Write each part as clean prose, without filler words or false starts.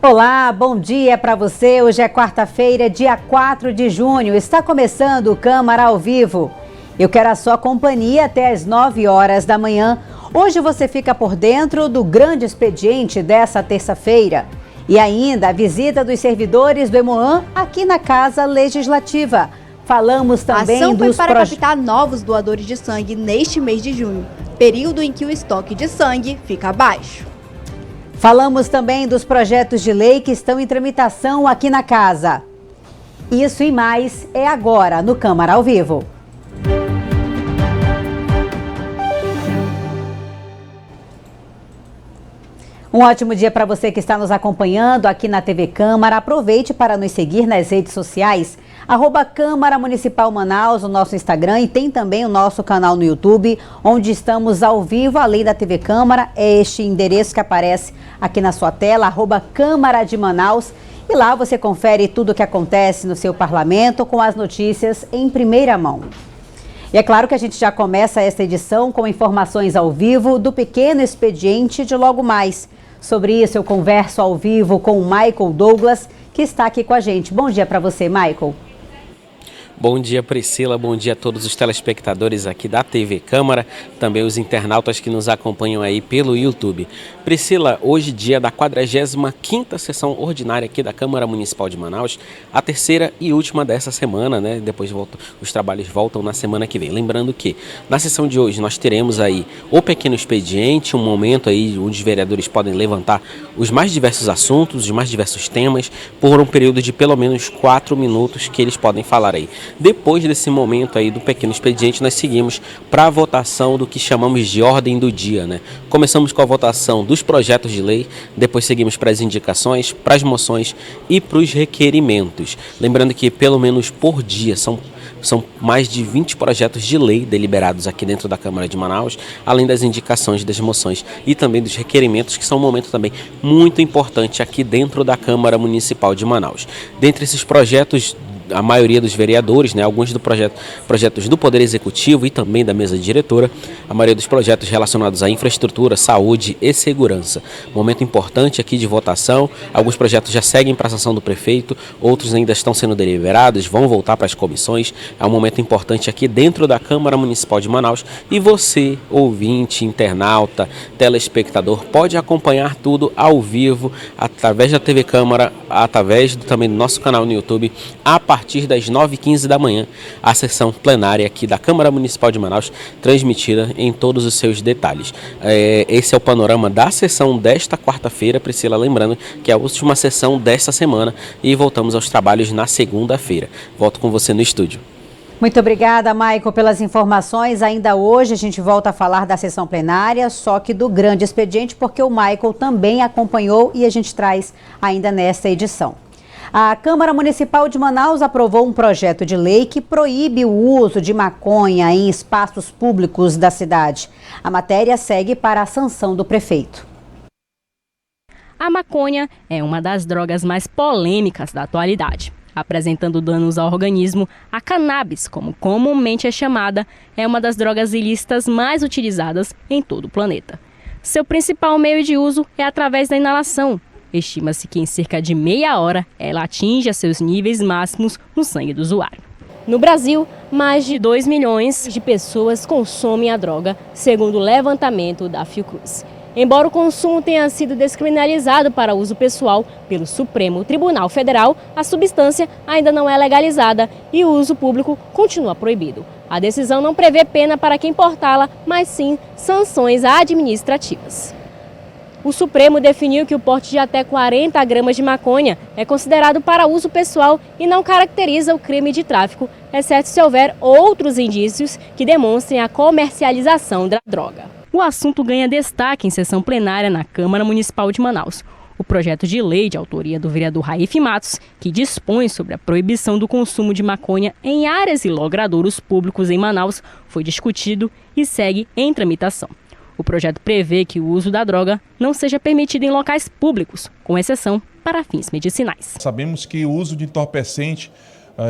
Olá, bom dia para você. Hoje é quarta-feira, dia 4 de junho. Está começando o Câmara ao Vivo. Eu quero a sua companhia até às 9 horas da manhã. Hoje você fica por dentro do grande expediente dessa terça-feira. E ainda a visita dos servidores do Hemoan aqui na Casa Legislativa. Falamos também a ação foi para captar novos doadores de sangue neste mês de junho, período em que o estoque de sangue fica baixo. Falamos também dos projetos de lei que estão em tramitação aqui na casa. Isso e mais é agora no Câmara ao Vivo. Um ótimo dia para você que está nos acompanhando aqui na TV Câmara. Aproveite para nos seguir nas redes sociais, @Câmara Municipal Manaus, o nosso Instagram, e tem também o nosso canal no YouTube, onde estamos ao vivo, além da TV Câmara. É este endereço que aparece aqui na sua tela, @Câmara de Manaus. E lá você confere tudo o que acontece no seu parlamento com as notícias em primeira mão. E é claro que a gente já começa esta edição com informações ao vivo do pequeno expediente de logo mais. Sobre isso eu converso ao vivo com o Michael Douglas, que está aqui com a gente. Bom dia para você, Michael. Bom dia, Priscila. Bom dia a todos os telespectadores aqui da TV Câmara, também os internautas que nos acompanham aí pelo YouTube. Priscila, hoje dia da 45ª sessão ordinária aqui da Câmara Municipal de Manaus, a terceira e última dessa semana, né? Depois os trabalhos voltam na semana que vem. Lembrando que na sessão de hoje nós teremos aí o pequeno expediente, um momento aí onde os vereadores podem levantar os mais diversos assuntos, os mais diversos temas, por um período de pelo menos 4 minutos que eles podem falar aí. Depois desse momento aí do pequeno expediente, nós seguimos para a votação do que chamamos de ordem do dia, né? Começamos com a votação dos projetos de lei, depois seguimos para as indicações, para as moções e para os requerimentos. Lembrando que pelo menos por dia são mais de 20 projetos de lei deliberados aqui dentro da Câmara de Manaus, além das indicações, das moções e também dos requerimentos, que são um momento também muito importante aqui dentro da Câmara Municipal de Manaus. Dentre esses projetos, a maioria dos vereadores, né, alguns projetos do Poder Executivo e também da mesa diretora, a maioria dos projetos relacionados à infraestrutura, saúde e segurança. Momento importante aqui de votação, alguns projetos já seguem para a sanção do prefeito, outros ainda estão sendo deliberados, vão voltar para as comissões. É um momento importante aqui dentro da Câmara Municipal de Manaus e você, ouvinte, internauta, telespectador, pode acompanhar tudo ao vivo através da TV Câmara, através também do nosso canal no YouTube, a partir das 9h15 da manhã, a sessão plenária aqui da Câmara Municipal de Manaus, transmitida em todos os seus detalhes. Esse é o panorama da sessão desta quarta-feira, Priscila, lembrando que é a última sessão desta semana e voltamos aos trabalhos na segunda-feira. Volto com você no estúdio. Muito obrigada, Michael, pelas informações. Ainda hoje a gente volta a falar da sessão plenária, só que do grande expediente, porque o Michael também acompanhou e a gente traz ainda nesta edição. A Câmara Municipal de Manaus aprovou um projeto de lei que proíbe o uso de maconha em espaços públicos da cidade. A matéria segue para a sanção do prefeito. A maconha é uma das drogas mais polêmicas da atualidade. Apresentando danos ao organismo, a cannabis, como comumente é chamada, é uma das drogas ilícitas mais utilizadas em todo o planeta. Seu principal meio de uso é através da inalação. Estima-se que em cerca de meia hora ela atinge seus níveis máximos no sangue do usuário. No Brasil, mais de 2 milhões de pessoas consomem a droga, segundo o levantamento da Fiocruz. Embora o consumo tenha sido descriminalizado para uso pessoal pelo Supremo Tribunal Federal, a substância ainda não é legalizada e o uso público continua proibido. A decisão não prevê pena para quem portá-la, mas sim sanções administrativas. O Supremo definiu que o porte de até 40 gramas de maconha é considerado para uso pessoal e não caracteriza o crime de tráfico, exceto se houver outros indícios que demonstrem a comercialização da droga. O assunto ganha destaque em sessão plenária na Câmara Municipal de Manaus. O projeto de lei de autoria do vereador Raif Matos, que dispõe sobre a proibição do consumo de maconha em áreas e logradouros públicos em Manaus, foi discutido e segue em tramitação. O projeto prevê que o uso da droga não seja permitido em locais públicos, com exceção para fins medicinais. Sabemos que o uso de entorpecente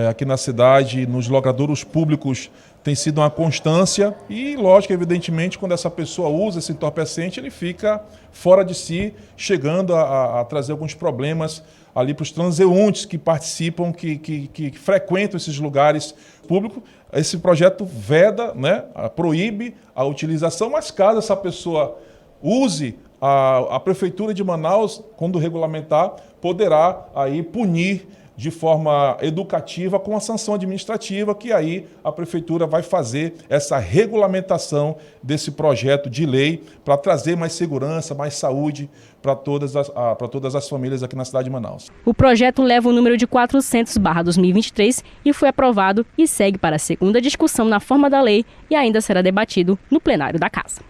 aqui na cidade, nos logradouros públicos, tem sido uma constância e, lógico, evidentemente, quando essa pessoa usa esse entorpecente, ele fica fora de si, chegando a trazer alguns problemas ali para os transeuntes que participam, que frequentam esses lugares públicos. Esse projeto veda, né, proíbe a utilização, mas caso essa pessoa use, a Prefeitura de Manaus, quando regulamentar, poderá aí punir de forma educativa com a sanção administrativa, que aí a Prefeitura vai fazer essa regulamentação desse projeto de lei para trazer mais segurança, mais saúde para todas as famílias aqui na cidade de Manaus. O projeto leva o número de 400/2023 e foi aprovado e segue para a segunda discussão na forma da lei e ainda será debatido no plenário da Casa.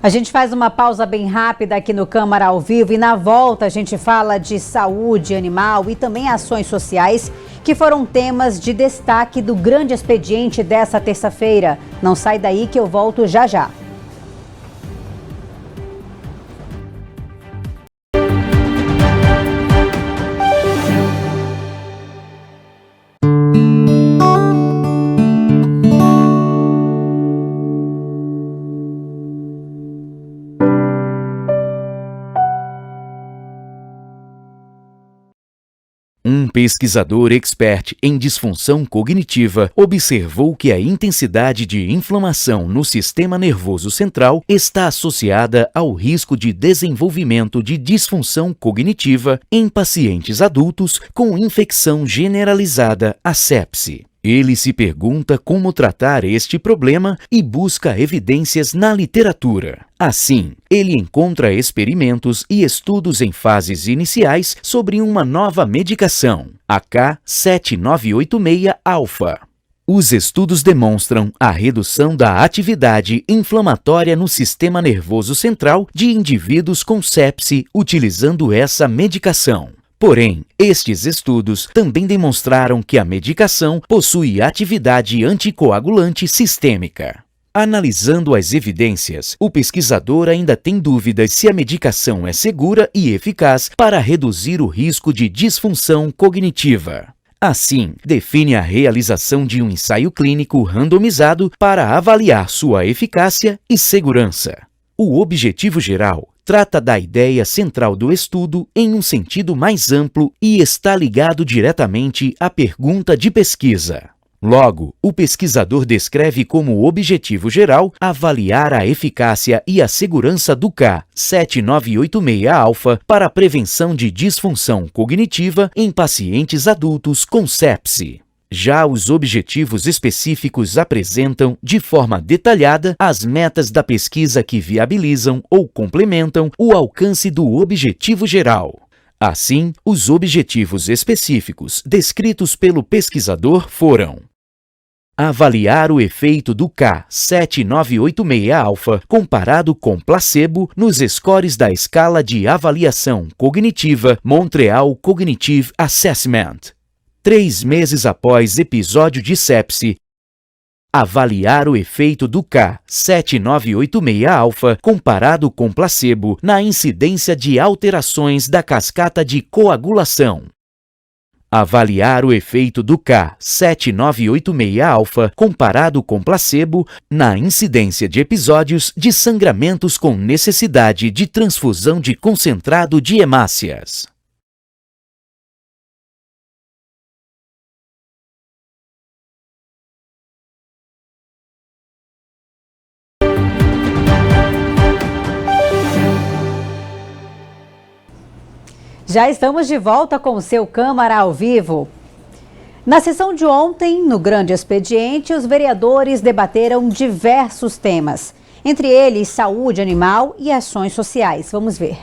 A gente faz uma pausa bem rápida aqui no Câmara ao Vivo e na volta a gente fala de saúde animal e também ações sociais que foram temas de destaque do grande expediente dessa terça-feira. Não sai daí que eu volto já já. Um pesquisador expert em disfunção cognitiva observou que a intensidade de inflamação no sistema nervoso central está associada ao risco de desenvolvimento de disfunção cognitiva em pacientes adultos com infecção generalizada, a sepse. Ele se pergunta como tratar este problema e busca evidências na literatura. Assim, ele encontra experimentos e estudos em fases iniciais sobre uma nova medicação, a K7986-alfa. Os estudos demonstram a redução da atividade inflamatória no sistema nervoso central de indivíduos com sepse utilizando essa medicação. Porém, estes estudos também demonstraram que a medicação possui atividade anticoagulante sistêmica. Analisando as evidências, o pesquisador ainda tem dúvidas se a medicação é segura e eficaz para reduzir o risco de disfunção cognitiva. Assim, define a realização de um ensaio clínico randomizado para avaliar sua eficácia e segurança. O objetivo geral trata da ideia central do estudo em um sentido mais amplo e está ligado diretamente à pergunta de pesquisa. Logo, o pesquisador descreve como objetivo geral avaliar a eficácia e a segurança do K7986-alfa para a prevenção de disfunção cognitiva em pacientes adultos com sepse. Já os objetivos específicos apresentam, de forma detalhada, as metas da pesquisa que viabilizam ou complementam o alcance do objetivo geral. Assim, os objetivos específicos descritos pelo pesquisador foram: avaliar o efeito do K7986-alfa comparado com placebo nos scores da escala de avaliação cognitiva Montreal Cognitive Assessment. 3 meses após episódio de sepse, avaliar o efeito do K7986-alfa comparado com placebo na incidência de alterações da cascata de coagulação. Avaliar o efeito do K7986-alfa comparado com placebo na incidência de episódios de sangramentos com necessidade de transfusão de concentrado de hemácias. Já estamos de volta com o seu Câmara ao Vivo. Na sessão de ontem, no Grande Expediente, os vereadores debateram diversos temas, entre eles saúde animal e ações sociais. Vamos ver.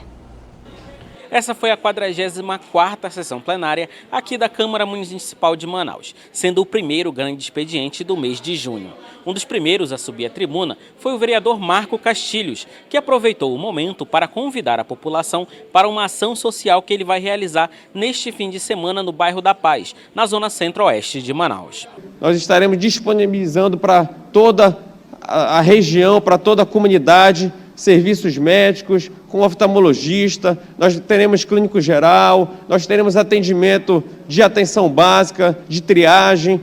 Essa foi a 44ª sessão plenária aqui da Câmara Municipal de Manaus, sendo o primeiro grande expediente do mês de junho. Um dos primeiros a subir à tribuna foi o vereador Marco Castilhos, que aproveitou o momento para convidar a população para uma ação social que ele vai realizar neste fim de semana no bairro da Paz, na zona centro-oeste de Manaus. Nós estaremos disponibilizando para toda a região, para toda a comunidade, serviços médicos, com oftalmologista, nós teremos clínico geral, nós teremos atendimento de atenção básica, de triagem,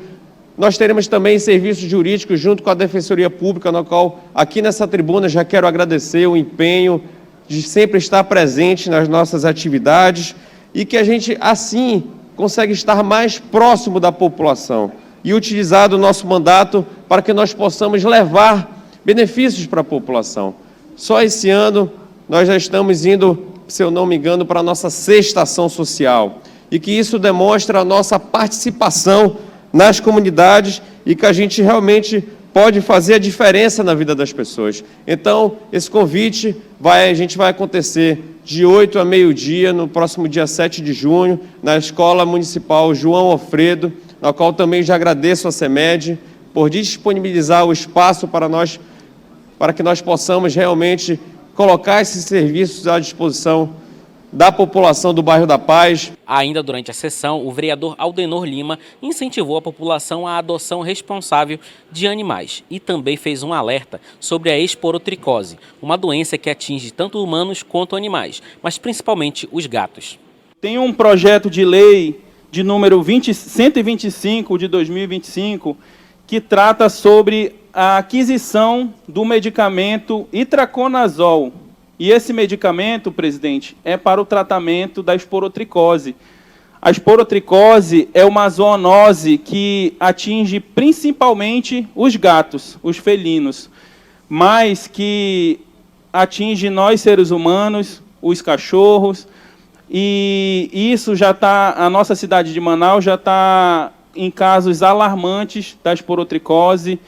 nós teremos também serviços jurídicos junto com a Defensoria Pública, no qual aqui nessa tribuna já quero agradecer o empenho de sempre estar presente nas nossas atividades e que a gente, assim, consegue estar mais próximo da população e utilizar o nosso mandato para que nós possamos levar benefícios para a população. Só esse ano nós já estamos indo, se eu não me engano, para a nossa 6ª ação social e que isso demonstra a nossa participação nas comunidades e que a gente realmente pode fazer a diferença na vida das pessoas. Então, esse convite a gente vai acontecer de 8 a meio-dia, no próximo dia 7 de junho, na Escola Municipal João Alfredo, na qual também já agradeço a CEMED por disponibilizar o espaço para que nós possamos realmente colocar esses serviços à disposição da população do bairro da Paz. Ainda durante a sessão, o vereador Aldenor Lima incentivou a população à adoção responsável de animais e também fez um alerta sobre a esporotricose, uma doença que atinge tanto humanos quanto animais, mas principalmente os gatos. Tem um projeto de lei de número 125 de 2025 que trata sobre a aquisição do medicamento itraconazol. E esse medicamento, presidente, é para o tratamento da esporotricose. A esporotricose é uma zoonose que atinge principalmente os gatos, os felinos, mas que atinge nós seres humanos, os cachorros, e isso já está, a nossa cidade de Manaus já está em casos alarmantes da esporotricose,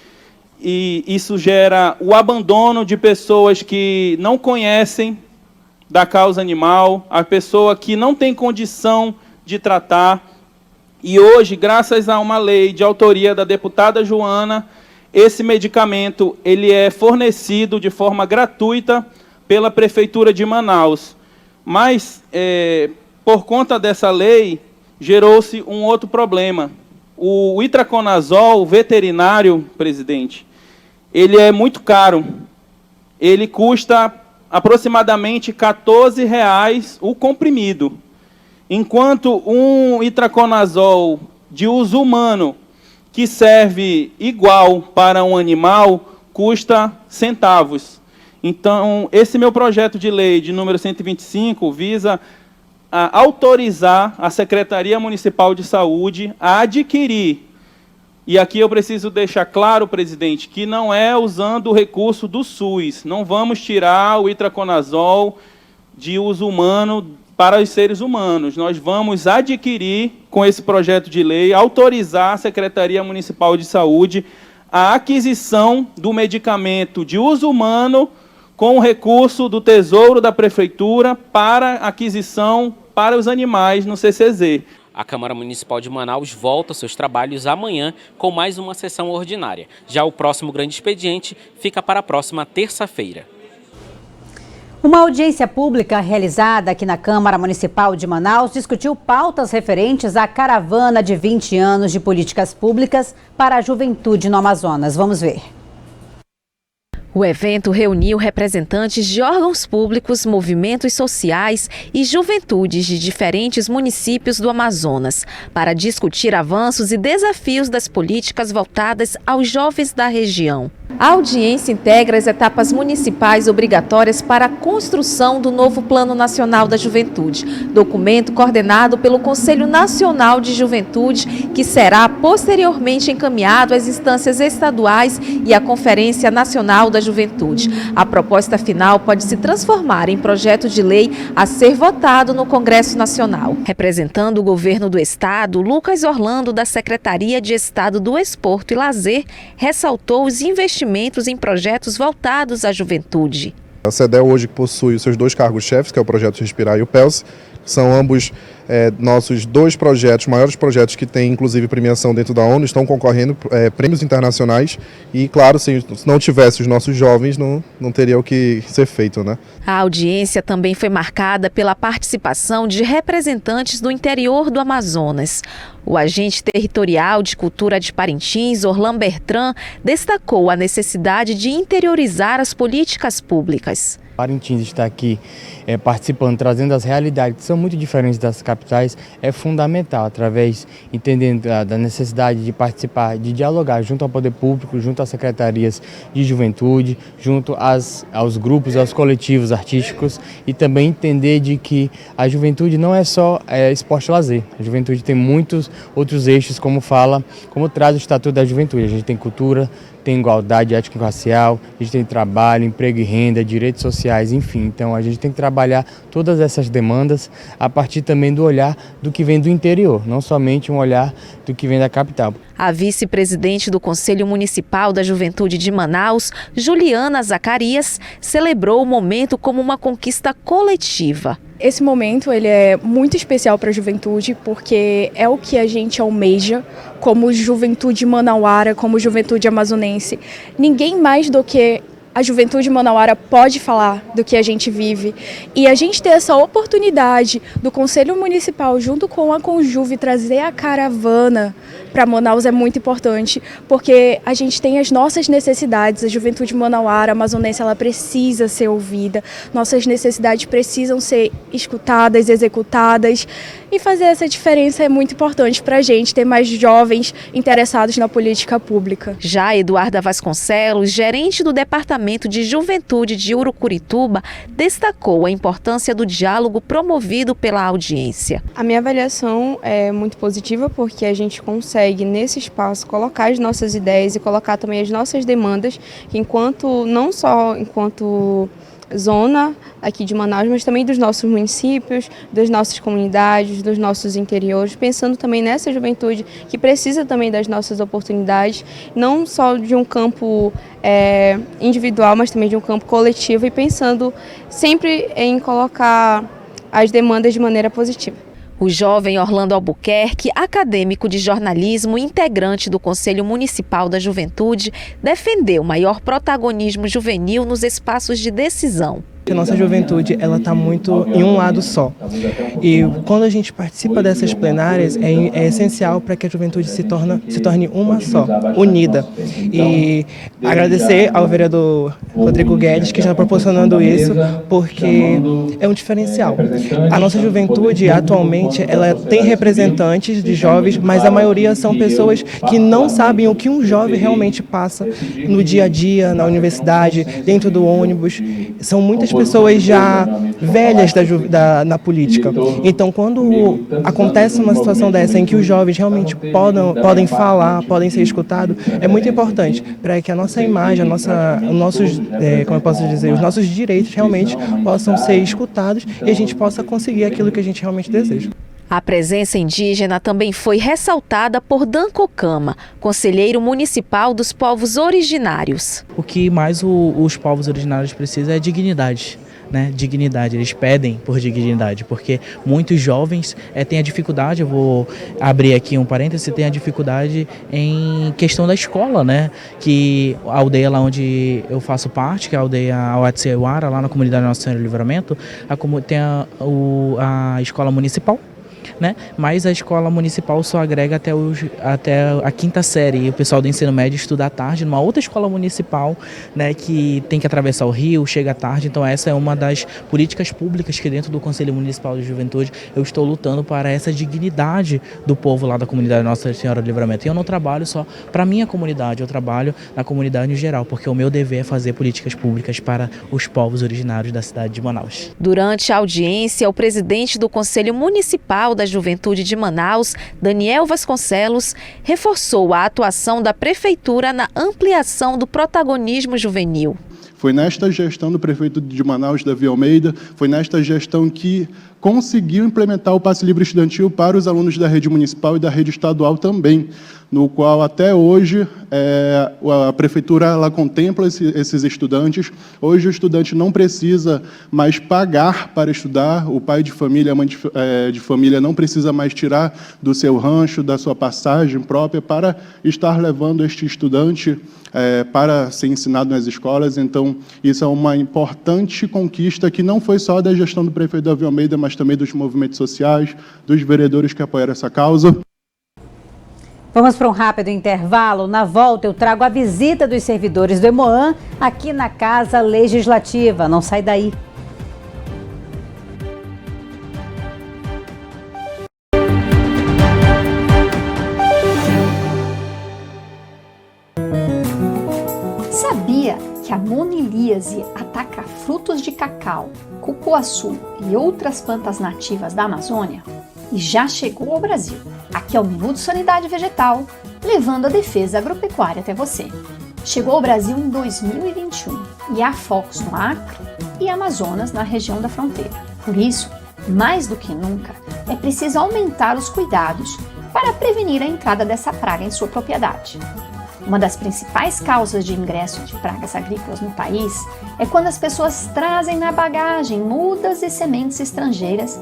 e isso gera o abandono de pessoas que não conhecem da causa animal, a pessoa que não tem condição de tratar. E hoje, graças a uma lei de autoria da deputada Joana, esse medicamento ele é fornecido de forma gratuita pela Prefeitura de Manaus. Mas, por conta dessa lei, gerou-se um outro problema. O itraconazol veterinário, presidente, ele é muito caro. Ele custa aproximadamente R$ 14,00 o comprimido. Enquanto um itraconazol de uso humano, que serve igual para um animal, custa centavos. Então, esse meu projeto de lei de número 125 visa a autorizar a Secretaria Municipal de Saúde a adquirir, e aqui eu preciso deixar claro, presidente, que não é usando o recurso do SUS, não vamos tirar o itraconazol de uso humano para os seres humanos, nós vamos adquirir, com esse projeto de lei, autorizar a Secretaria Municipal de Saúde a aquisição do medicamento de uso humano com o recurso do Tesouro da Prefeitura para aquisição para os animais no CCZ. A Câmara Municipal de Manaus volta aos seus trabalhos amanhã com mais uma sessão ordinária. Já o próximo grande expediente fica para a próxima terça-feira. Uma audiência pública realizada aqui na Câmara Municipal de Manaus discutiu pautas referentes à caravana de 20 anos de políticas públicas para a juventude no Amazonas. Vamos ver. O evento reuniu representantes de órgãos públicos, movimentos sociais e juventudes de diferentes municípios do Amazonas para discutir avanços e desafios das políticas voltadas aos jovens da região. A audiência integra as etapas municipais obrigatórias para a construção do novo Plano Nacional da Juventude, documento coordenado pelo Conselho Nacional de Juventude, que será posteriormente encaminhado às instâncias estaduais e à Conferência Nacional da Juventude. A proposta final pode se transformar em projeto de lei a ser votado no Congresso Nacional. Representando o governo do estado, Lucas Orlando, da Secretaria de Estado do Esporto e Lazer, ressaltou os investimentos em projetos voltados à juventude. A CEDEL hoje possui os seus 2 cargos-chefes, que é o Projeto Respirar e o PELS, São ambos nossos 2 projetos, maiores projetos que têm inclusive premiação dentro da ONU, estão concorrendo prêmios internacionais e, claro, se não tivesse os nossos jovens, não teria o que ser feito, né? A audiência também foi marcada pela participação de representantes do interior do Amazonas. O agente territorial de cultura de Parintins, Orlan Bertrand, destacou a necessidade de interiorizar as políticas públicas. Parintins está aqui participando, trazendo as realidades que são muito diferentes das capitais, é fundamental, entendendo da necessidade de participar, de dialogar junto ao poder público, junto às secretarias de juventude, junto aos grupos, aos coletivos artísticos e também entender de que a juventude não é só esporte e lazer. A juventude tem muitos outros eixos, como traz o Estatuto da Juventude. A gente tem cultura, tem igualdade étnico-racial, a gente tem trabalho, emprego e renda, direitos sociais, enfim. Então a gente tem que trabalhar todas essas demandas a partir também do olhar do que vem do interior, não somente um olhar do que vem da capital. A vice-presidente do Conselho Municipal da Juventude de Manaus, Juliana Zacarias, celebrou o momento como uma conquista coletiva. Esse momento ele é muito especial para a juventude porque é o que a gente almeja como juventude manauara, como juventude amazonense. Ninguém mais do que a juventude manauara pode falar do que a gente vive. E a gente ter essa oportunidade do Conselho Municipal, junto com a Conjuve, trazer a caravana para Manaus é muito importante, porque a gente tem as nossas necessidades, a juventude manauara, amazonense, ela precisa ser ouvida, nossas necessidades precisam ser escutadas, executadas, e fazer essa diferença é muito importante para a gente ter mais jovens interessados na política pública. Já Eduarda Vasconcelos, gerente do Departamento de Juventude de Urucurituba, destacou a importância do diálogo promovido pela audiência. A minha avaliação é muito positiva porque a gente consegue nesse espaço colocar as nossas ideias e colocar também as nossas demandas, que não só enquanto zona aqui de Manaus, mas também dos nossos municípios, das nossas comunidades, dos nossos interiores, pensando também nessa juventude que precisa também das nossas oportunidades, não só de um campo individual, mas também de um campo coletivo e pensando sempre em colocar as demandas de maneira positiva. O jovem Orlando Albuquerque, acadêmico de jornalismo e integrante do Conselho Municipal da Juventude, defendeu maior protagonismo juvenil nos espaços de decisão. A nossa juventude ela está muito em um lado só. E quando a gente participa dessas plenárias, é essencial para que a juventude se torne uma só, unida. E agradecer ao vereador Rodrigo Guedes, que está proporcionando isso, porque é um diferencial. A nossa juventude, atualmente, ela tem representantes de jovens, mas a maioria são pessoas que não sabem o que um jovem realmente passa no dia a dia, na universidade, dentro do ônibus. São muitas pessoas já velhas na política. Então, quando acontece uma situação dessa em que os jovens realmente podem falar, podem ser escutados, é muito importante para que a nossa imagem, os nossos direitos realmente possam ser escutados e a gente possa conseguir aquilo que a gente realmente deseja. A presença indígena também foi ressaltada por Dan Cocama, conselheiro municipal dos povos originários. O que mais os povos originários precisam é dignidade. Dignidade, eles pedem por dignidade, porque muitos jovens têm a dificuldade, eu vou abrir aqui um parêntese, tem a dificuldade em questão da escola, que a aldeia lá onde eu faço parte, que é a aldeia Auatseuara, lá na comunidade Nossa Senhora do Livramento, tem a escola municipal. Mas a escola municipal só agrega até a 5ª série e o pessoal do ensino médio estuda à tarde numa outra escola municipal, que tem que atravessar o rio, chega à tarde. Então essa é uma das políticas públicas que dentro do Conselho Municipal de Juventude eu estou lutando para essa dignidade do povo lá da comunidade Nossa Senhora do Livramento. E eu não trabalho só para a minha comunidade, eu trabalho na comunidade em geral, porque o meu dever é fazer políticas públicas para os povos originários da cidade de Manaus. Durante a audiência, o presidente do Conselho Municipal da Juventude de Manaus, Daniel Vasconcelos, reforçou a atuação da Prefeitura na ampliação do protagonismo juvenil. Foi nesta gestão do prefeito de Manaus, Davi Almeida, foi nesta gestão que conseguiu implementar o passe livre estudantil para os alunos da rede municipal e da rede estadual também, no qual até hoje a prefeitura ela contempla esses estudantes. Hoje o estudante não precisa mais pagar para estudar, o pai de família, a mãe de família não precisa mais tirar do seu rancho, da sua passagem própria para estar levando este estudante para ser ensinado nas escolas. Então, isso é uma importante conquista que não foi só da gestão do prefeito Davi Almeida, mas também dos movimentos sociais, dos vereadores que apoiaram essa causa. Vamos para um rápido intervalo. Na volta, eu trago a visita dos servidores do Hemoan aqui na Casa Legislativa. Não sai daí. Sabia que a monilíase ataca frutos de cacau, cupuaçu e outras plantas nativas da Amazônia? E já chegou ao Brasil. Aqui é o Minuto Sanidade Vegetal, levando a defesa agropecuária até você. Chegou ao Brasil em 2021 e há focos no Acre e Amazonas, na região da fronteira. Por isso, mais do que nunca, é preciso aumentar os cuidados para prevenir a entrada dessa praga em sua propriedade. Uma das principais causas de ingresso de pragas agrícolas no país é quando as pessoas trazem na bagagem mudas e sementes estrangeiras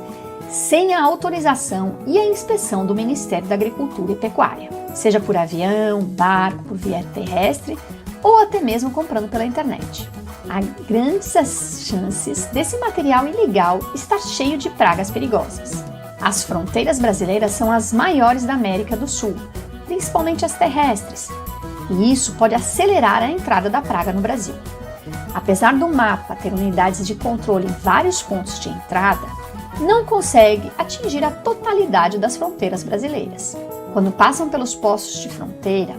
sem a autorização e a inspeção do Ministério da Agricultura e Pecuária, seja por avião, barco, por via terrestre ou até mesmo comprando pela internet. Há grandes chances desse material ilegal estar cheio de pragas perigosas. As fronteiras brasileiras são as maiores da América do Sul, principalmente as terrestres, e isso pode acelerar a entrada da praga no Brasil. Apesar do mapa ter unidades de controle em vários pontos de entrada, não consegue atingir a totalidade das fronteiras brasileiras. Quando passam pelos postos de fronteira,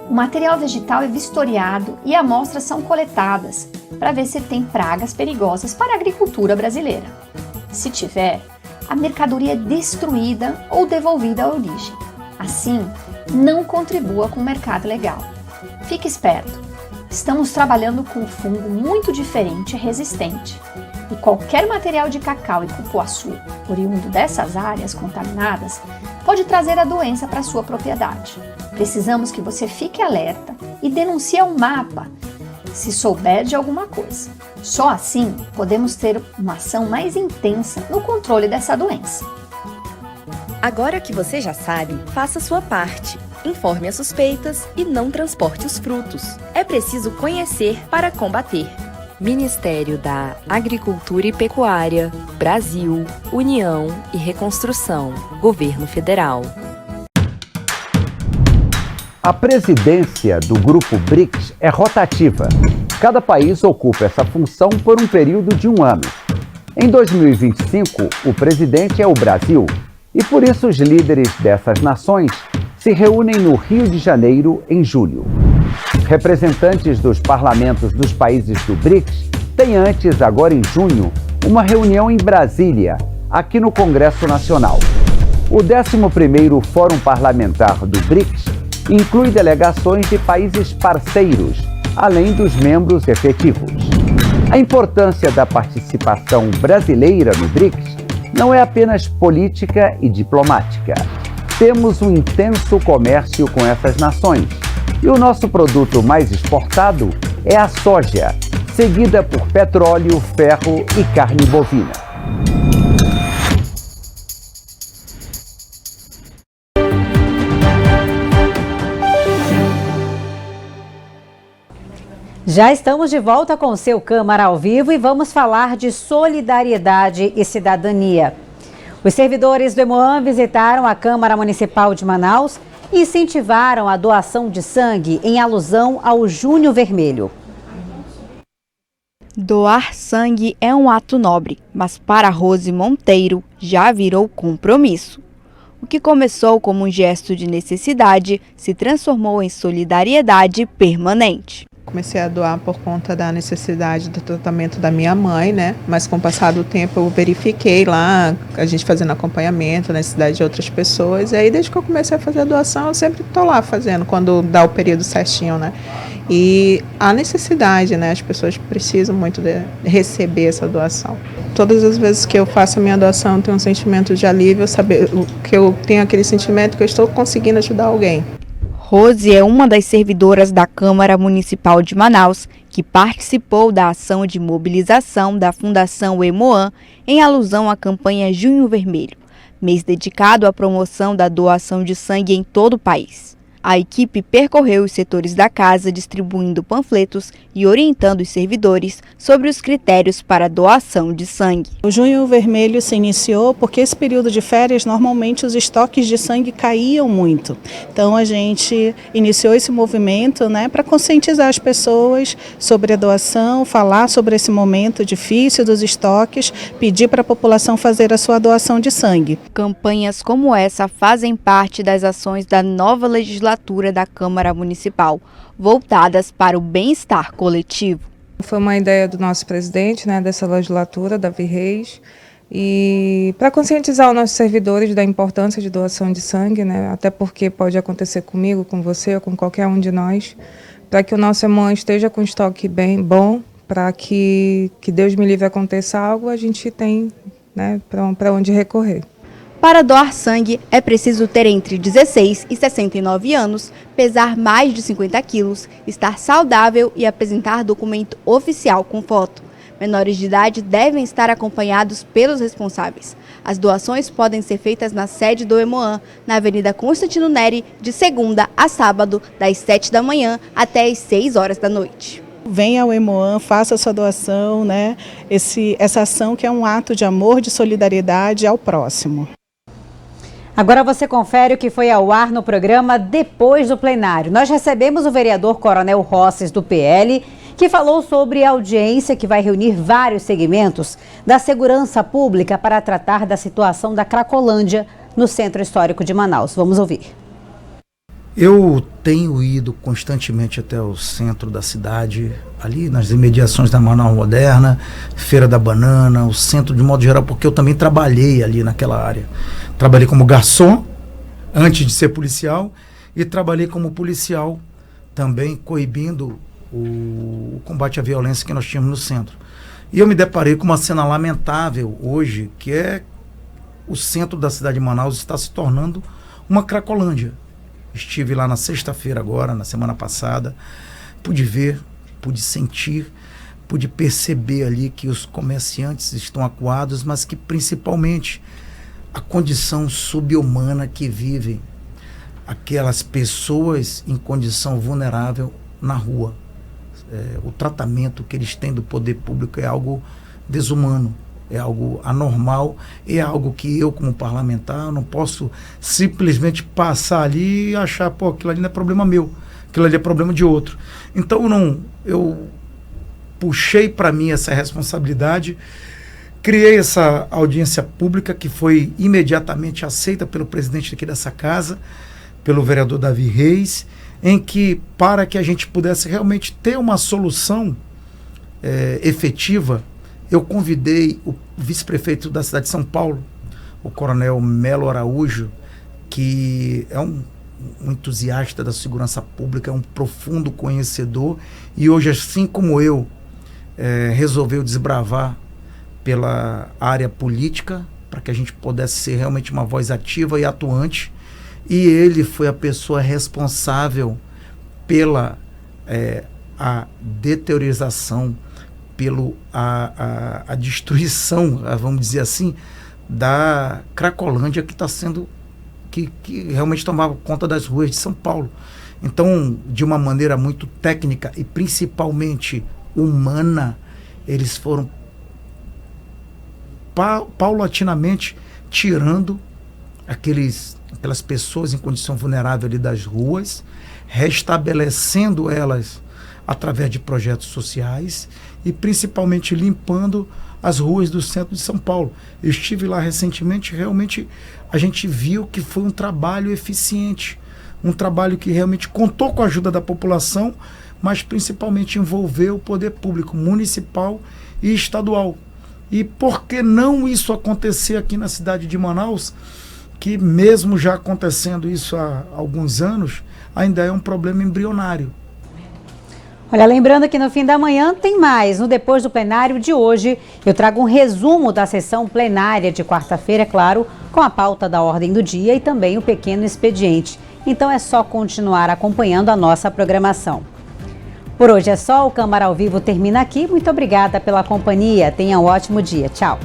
o material vegetal é vistoriado e amostras são coletadas para ver se tem pragas perigosas para a agricultura brasileira. Se tiver, a mercadoria é destruída ou devolvida à origem. Assim, não contribua com o mercado legal. Fique esperto, estamos trabalhando com um fungo muito diferente e resistente. E qualquer material de cacau e cupuaçu oriundo dessas áreas contaminadas pode trazer a doença para sua propriedade. Precisamos que você fique alerta e denuncie ao mapa se souber de alguma coisa. Só assim podemos ter uma ação mais intensa no controle dessa doença. Agora que você já sabe, faça sua parte. Informe as suspeitas e não transporte os frutos. É preciso conhecer para combater. Ministério da Agricultura e Pecuária, Brasil, União e Reconstrução, Governo Federal. A presidência do Grupo BRICS é rotativa. Cada país ocupa essa função por um período de 1 ano. Em 2025, o presidente é o Brasil e por isso os líderes dessas nações se reúnem no Rio de Janeiro em julho. Representantes dos parlamentos dos países do BRICS têm antes, agora em junho, uma reunião em Brasília, aqui no Congresso Nacional. O 11º Fórum Parlamentar do BRICS inclui delegações de países parceiros, além dos membros efetivos. A importância da participação brasileira no BRICS não é apenas política e diplomática. Temos um intenso comércio com essas nações e o nosso produto mais exportado é a soja, seguida por petróleo, ferro e carne bovina. Já estamos de volta com o seu Câmara ao vivo e vamos falar de solidariedade e cidadania. Os servidores do Hemoan visitaram a Câmara Municipal de Manaus e incentivaram a doação de sangue em alusão ao Junho Vermelho. Doar sangue é um ato nobre, mas para Rose Monteiro já virou compromisso. O que começou como um gesto de necessidade se transformou em solidariedade permanente. Comecei a doar por conta da necessidade do tratamento da minha mãe, né? Mas com o passar do tempo eu verifiquei lá, a gente fazendo acompanhamento na necessidade de outras pessoas. E aí desde que eu comecei a fazer a doação, eu sempre estou lá fazendo, quando dá o período certinho, né? E há necessidade, né? As pessoas precisam muito de receber essa doação. Todas as vezes que eu faço a minha doação, eu tenho um sentimento de alívio, saber que eu tenho aquele sentimento que eu estou conseguindo ajudar alguém. Rose é uma das servidoras da Câmara Municipal de Manaus que participou da ação de mobilização da Fundação Emoan em alusão à campanha Junho Vermelho, mês dedicado à promoção da doação de sangue em todo o país. A equipe percorreu os setores da casa distribuindo panfletos e orientando os servidores sobre os critérios para a doação de sangue. O Junho Vermelho se iniciou porque esse período de férias, normalmente os estoques de sangue caíam muito. Então a gente iniciou esse movimento, né, para conscientizar as pessoas sobre a doação, falar sobre esse momento difícil dos estoques, pedir para a população fazer a sua doação de sangue. Campanhas como essa fazem parte das ações da nova legislatura da Câmara Municipal, voltadas para o bem-estar coletivo. Foi uma ideia do nosso presidente, né, dessa legislatura, Davi Reis, e para conscientizar os nossos servidores da importância de doação de sangue, né, até porque pode acontecer comigo, com você ou com qualquer um de nós, para que o nosso irmão esteja com estoque bem bom, para que Deus me livre aconteça algo, a gente tem, né, para onde recorrer. Para doar sangue, é preciso ter entre 16 e 69 anos, pesar mais de 50 quilos, estar saudável e apresentar documento oficial com foto. Menores de idade devem estar acompanhados pelos responsáveis. As doações podem ser feitas na sede do Emoan, na Avenida Constantino Neri, de segunda a sábado, das 7 da manhã até as 6 horas da noite. Venha ao Emoan, faça a sua doação, né? Essa ação que é um ato de amor, de solidariedade ao próximo. Agora você confere o que foi ao ar no programa Depois do Plenário. Nós recebemos o vereador Coronel Rosses, do PL, que falou sobre a audiência que vai reunir vários segmentos da segurança pública para tratar da situação da Cracolândia no Centro Histórico de Manaus. Vamos ouvir. Eu tenho ido constantemente até o centro da cidade, ali nas imediações da Manaus Moderna, Feira da Banana, o centro de modo geral, porque eu também trabalhei ali naquela área. Trabalhei como garçom, antes de ser policial, e trabalhei como policial também, coibindo o combate à violência que nós tínhamos no centro. E eu me deparei com uma cena lamentável hoje, que é o centro da cidade de Manaus está se tornando uma Cracolândia. Estive lá na sexta-feira agora, na semana passada, pude ver, pude sentir, pude perceber ali que os comerciantes estão acuados, mas que principalmente a condição subhumana que vivem aquelas pessoas em condição vulnerável na rua. O tratamento que eles têm do poder público é algo desumano, é algo anormal, é algo que eu, como parlamentar, não posso simplesmente passar ali e achar, pô, aquilo ali não é problema meu, aquilo ali é problema de outro. Então eu puxei para mim essa responsabilidade, criei essa audiência pública que foi imediatamente aceita pelo presidente aqui dessa casa, pelo vereador Davi Reis, em que, para que a gente pudesse realmente ter uma solução efetiva, eu convidei o vice-prefeito da cidade de São Paulo, o coronel Melo Araújo, que é um entusiasta da segurança pública, é um profundo conhecedor e hoje, assim como eu, resolveu desbravar pela área política para que a gente pudesse ser realmente uma voz ativa e atuante, e ele foi a pessoa responsável pela a deteriorização, a destruição, vamos dizer assim, da Cracolândia que está sendo, que realmente tomava conta das ruas de São Paulo. Então, de uma maneira muito técnica e principalmente humana, eles foram paulatinamente tirando aquelas pessoas em condição vulnerável ali das ruas, restabelecendo elas através de projetos sociais e principalmente limpando as ruas do centro de São Paulo. Eu estive lá recentemente, realmente a gente viu que foi um trabalho eficiente, um trabalho que realmente contou com a ajuda da população, mas principalmente envolveu o poder público municipal e estadual. E por que não isso acontecer aqui na cidade de Manaus, que mesmo já acontecendo isso há alguns anos, ainda é um problema embrionário. Olha, lembrando que no fim da manhã tem mais. No Depois do Plenário de hoje, eu trago um resumo da sessão plenária de quarta-feira, é claro, com a pauta da ordem do dia e também o pequeno expediente. Então é só continuar acompanhando a nossa programação. Por hoje é só, o Câmara ao Vivo termina aqui. Muito obrigada pela companhia. Tenha um ótimo dia. Tchau.